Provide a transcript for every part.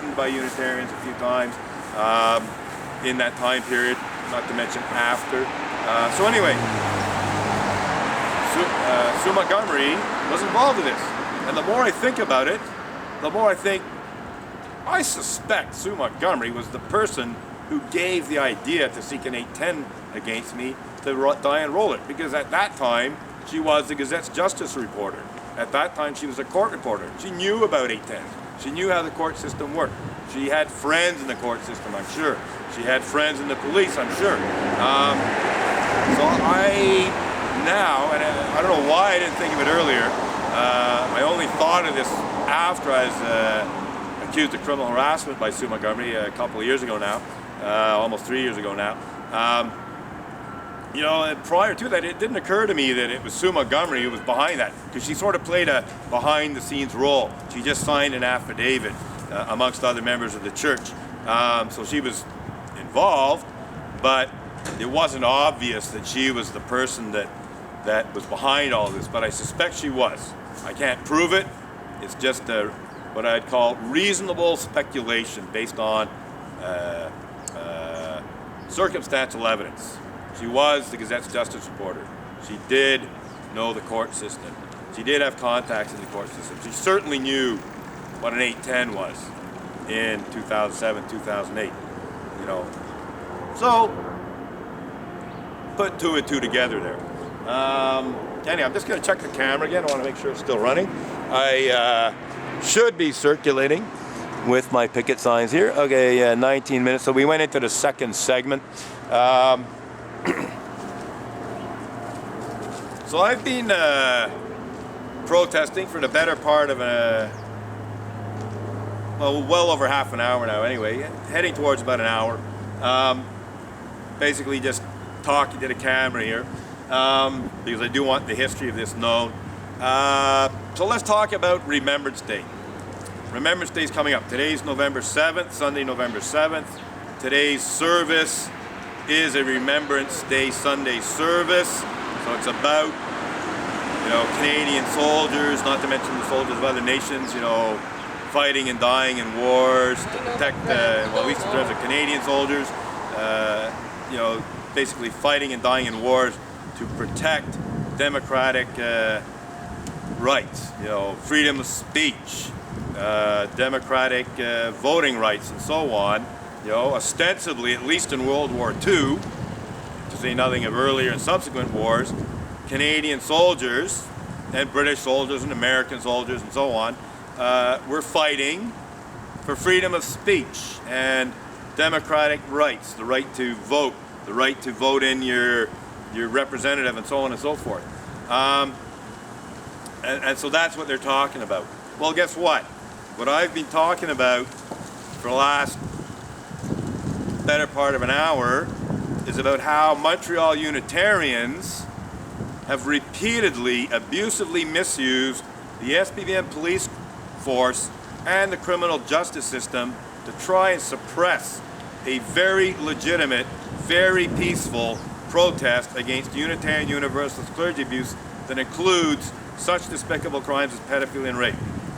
threatened by Unitarians a few times in that time period, not to mention after. So anyway, Sue Montgomery was involved in this. And the more I think about it, the more I think, I suspect Sue Montgomery was the person who gave the idea to seek an 810 against me to Diane Rowland, because at that time, she was the Gazette's justice reporter. At that time, she was a court reporter. She knew about 810. She knew how the court system worked. She had friends in the court system, I'm sure. She had friends in the police, I'm sure. So now, and I don't know why I didn't think of it earlier, I only thought of this after I was accused of criminal harassment by Sue Montgomery a couple of years ago now, almost 3 years ago now. You know, prior to that, it didn't occur to me that it was Sue Montgomery who was behind that, because she sort of played a behind-the-scenes role. She just signed an affidavit amongst other members of the church. So she was involved, but it wasn't obvious that she was the person that was behind all this, but I suspect she was. I can't prove it. It's just what I'd call reasonable speculation based on circumstantial evidence. She was the Gazette's justice reporter. She did know the court system. She did have contacts in the court system. She certainly knew what an 810 was in 2007, 2008, you know. So, put two and two together there. Anyway, I'm just going to check the camera again. I want to make sure it's still running. I should be circulating with my picket signs here. Okay, 19 minutes. So we went into the second segment. So I've been protesting for the better part of well over half an hour now anyway, heading towards about an hour. Basically just talking to the camera here, because I do want the history of this known. So let's talk about Remembrance Day. Remembrance Day is coming up. Today's November 7th, Sunday, November 7th. Today's service is a Remembrance Day Sunday service. So it's about, you know, Canadian soldiers, not to mention the soldiers of other nations, you know, fighting and dying in wars to protect, well, at least in terms of Canadian soldiers, you know, basically fighting and dying in wars to protect democratic rights, you know, freedom of speech, democratic voting rights, and so on. You know, ostensibly, at least in World War II, to say nothing of earlier and subsequent wars, Canadian soldiers and British soldiers and American soldiers and so on were fighting for freedom of speech and democratic rights, the right to vote in your representative, and so on and so forth. And so that's what they're talking about. Well, guess what? What I've been talking about for the last better part of an hour is about how Montreal Unitarians have repeatedly, abusively misused the SPVM police force and the criminal justice system to try and suppress a very legitimate, very peaceful protest against Unitarian Universalist clergy abuse that includes such despicable crimes as pedophilia and rape,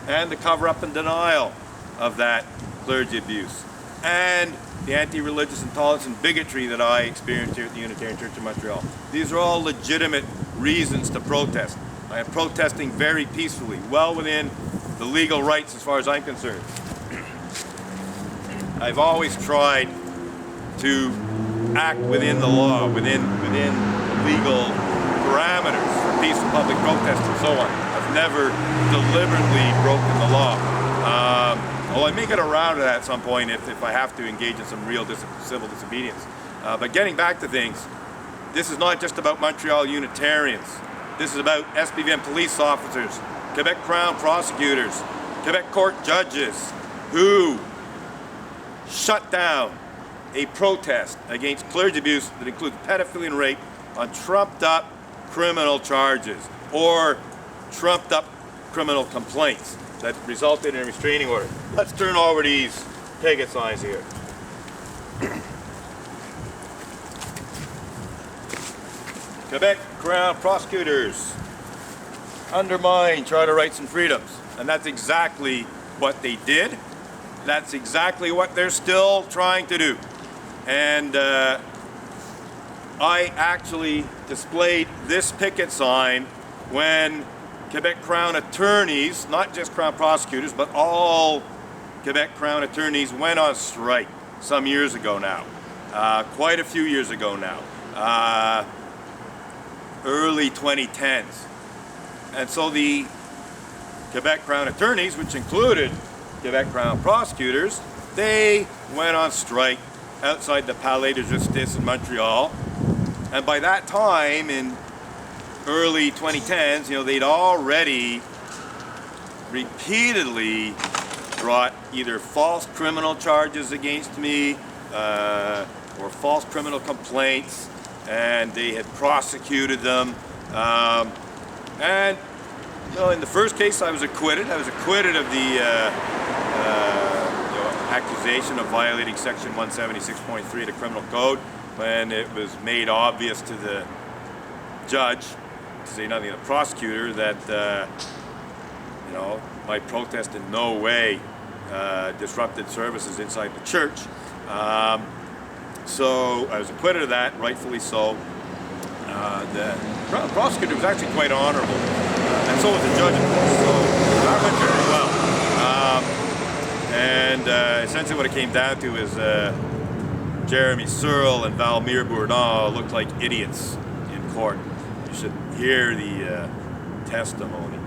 and the cover-up and denial of that clergy abuse, and the anti-religious intolerance and bigotry that I experienced here at the Unitarian Church of Montreal. These are all legitimate reasons to protest. I am protesting very peacefully, well within the legal rights as far as I'm concerned. I've always tried to act within the law, within legal parameters for peaceful public protest and so on. I've never deliberately broken the law. Well, I may get around to that at some point if I have to engage in some real civil disobedience. But getting back to things, this is not just about Montreal Unitarians. This is about SPVM police officers, Quebec Crown prosecutors, Quebec court judges who shut down a protest against clergy abuse that includes pedophilia and rape on trumped-up criminal charges or trumped-up criminal complaints that resulted in a restraining order. Let's turn over these picket signs here. Quebec Crown prosecutors undermine charter rights and freedoms. And that's exactly what they did. That's exactly what they're still trying to do. And I actually displayed this picket sign when Quebec Crown attorneys, not just Crown prosecutors, but all Quebec Crown attorneys went on strike some years ago now. Quite a few years ago now. Early 2010s. And so the Quebec Crown attorneys, which included Quebec Crown prosecutors, they went on strike outside the Palais de Justice in Montreal. And by that time, in early 2010s, they'd already repeatedly brought either false criminal charges against me or false criminal complaints, and they had prosecuted them. And in the first case, I was acquitted. I was acquitted of the accusation of violating Section 176.3 of the Criminal Code when it was made obvious to the judge, to say nothing of the prosecutor, that my protest in no way disrupted services inside the church. So I was acquitted of that, rightfully so. The prosecutor was actually quite honorable, and so was the judge, of course, so that went very well. Essentially what it came down to is Jeremy Searle and Valmir Bourdon looked like idiots in court. You should hear the testimony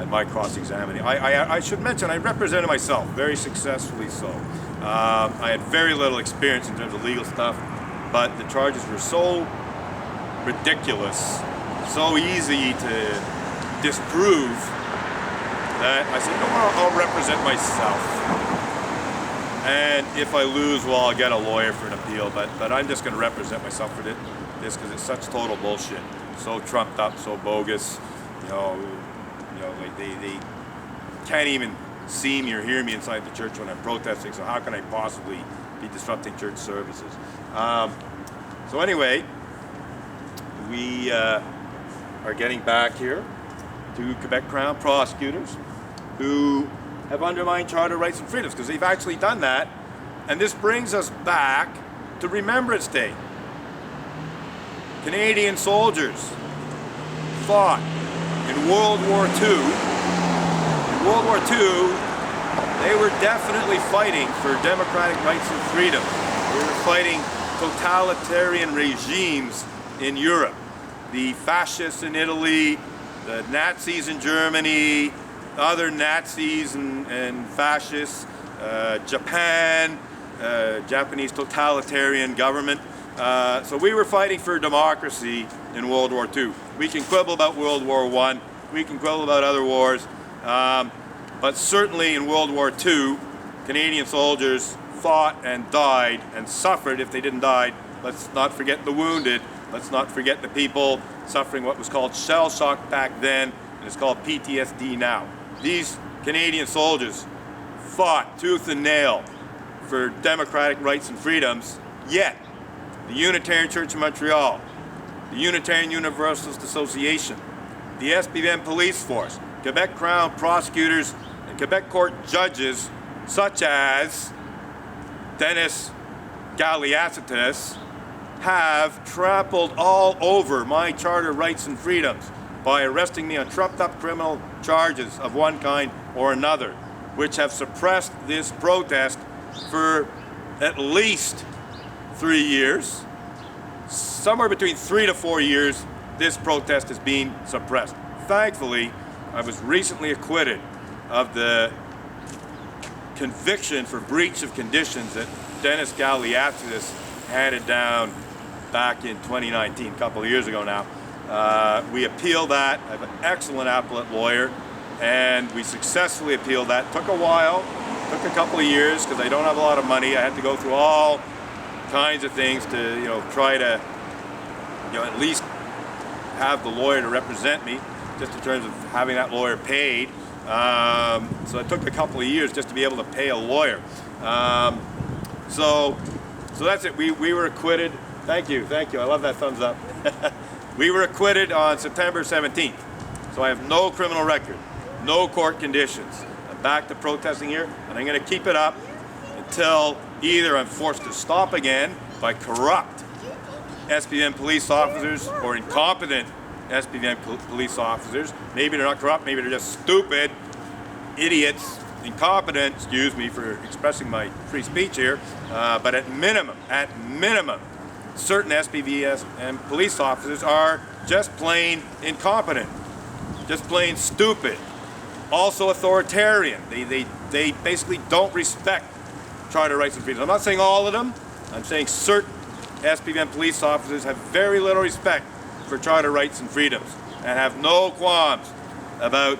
in my cross-examining. I should mention I represented myself very successfully so. I had very little experience in terms of legal stuff, but the charges were so ridiculous, so easy to disprove, that I said, no, I'll represent myself. And if I lose, well, I'll get a lawyer for an appeal, but I'm just going to represent myself for this because it's such total bullshit, so trumped up, so bogus. Like they can't even see me or hear me inside the church when I'm protesting, so how can I possibly be disrupting church services? So anyway, we are getting back here to Quebec Crown prosecutors who have undermined charter rights and freedoms, because they've actually done that. And this brings us back to Remembrance Day. Canadian soldiers fought in World War II. In World War II, they were definitely fighting for democratic rights and freedom. They were fighting totalitarian regimes in Europe. The fascists in Italy, the Nazis in Germany, other Nazis and fascists, Japan, Japanese totalitarian government. So we were fighting for democracy in World War II. We can quibble about World War I, we can quibble about other wars, but certainly in World War II, Canadian soldiers fought and died and suffered. If they didn't die, let's not forget the wounded, let's not forget the people suffering what was called shell shock back then, and it's called PTSD now. These Canadian soldiers fought tooth and nail for democratic rights and freedoms, yet the Unitarian Church of Montreal, the Unitarian Universalist Association, the SPVM police force, Quebec Crown prosecutors, and Quebec court judges such as Dennis Galiacitis have trampled all over my charter rights and freedoms by arresting me on trumped-up criminal charges of one kind or another, which have suppressed this protest for at least 3 years. Somewhere between 3 to 4 years, this protest is being suppressed. Thankfully, I was recently acquitted of the conviction for breach of conditions that Dennis Galiacitis handed down back in 2019, a couple of years ago now. We appealed that. I have an excellent appellate lawyer, and we successfully appealed that. Took a while, took a couple of years because I don't have a lot of money. I had to go through all kinds of things to try to at least have the lawyer to represent me, just in terms of having that lawyer paid. So it took a couple of years just to be able to pay a lawyer. So that's it. We were acquitted. Thank you. I love that thumbs up. We were acquitted on September 17th. So I have no criminal record, no court conditions. I'm back to protesting here, and I'm going to keep it up until either I'm forced to stop again by corrupt SPVM police officers or incompetent SPVM police officers. Maybe they're not corrupt, maybe they're just stupid, idiots, incompetent, excuse me for expressing my free speech here, but at minimum, certain SPVS and police officers are just plain incompetent, just plain stupid, also authoritarian. They basically don't respect charter rights and freedoms. I'm not saying all of them, I'm saying certain SPVM police officers have very little respect for charter rights and freedoms and have no qualms about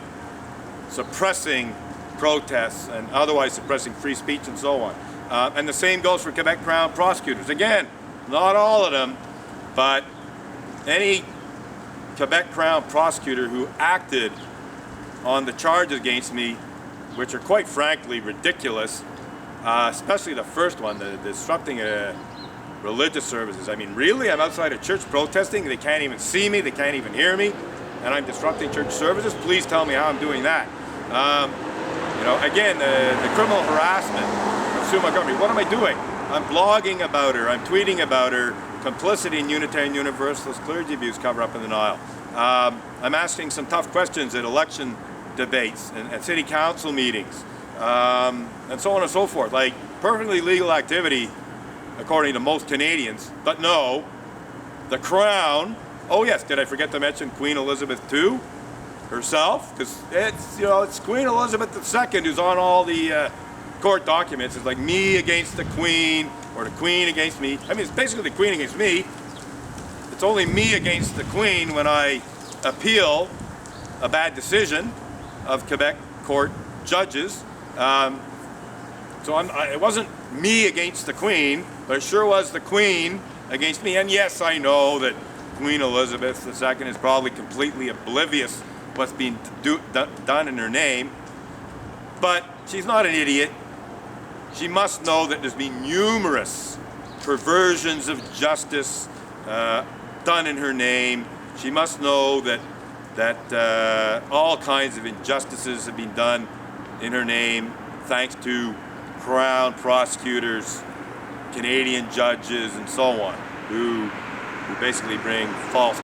suppressing protests and otherwise suppressing free speech and so on. And the same goes for Quebec Crown prosecutors. Again, not all of them, but any Quebec Crown prosecutor who acted on the charges against me, which are quite frankly ridiculous, especially the first one, the disrupting religious services. I mean, really? I'm outside a church protesting, they can't even see me, they can't even hear me, and I'm disrupting church services? Please tell me how I'm doing that. You know, again, the criminal harassment of Sue Montgomery, what am I doing? I'm blogging about her, I'm tweeting about her complicity in Unitarian Universalist clergy abuse cover-up in the Nile. I'm asking some tough questions at election debates and at city council meetings, and so on and so forth. Like, perfectly legal activity according to most Canadians, but no, the Crown, oh yes, did I forget to mention Queen Elizabeth II herself? Because it's, you know, it's Queen Elizabeth II who's on all the court documents. It's like me against the Queen, or the Queen against me. I mean, it's basically the Queen against me. It's only me against the Queen when I appeal a bad decision of Quebec court judges. So it wasn't me against the Queen, but it sure was the Queen against me. And yes, I know that Queen Elizabeth II is probably completely oblivious what's being done in her name, but she's not an idiot. She must know that there's been numerous perversions of justice done in her name. She must know that all kinds of injustices have been done in her name, thanks to Crown prosecutors, Canadian judges, and so on, who basically bring false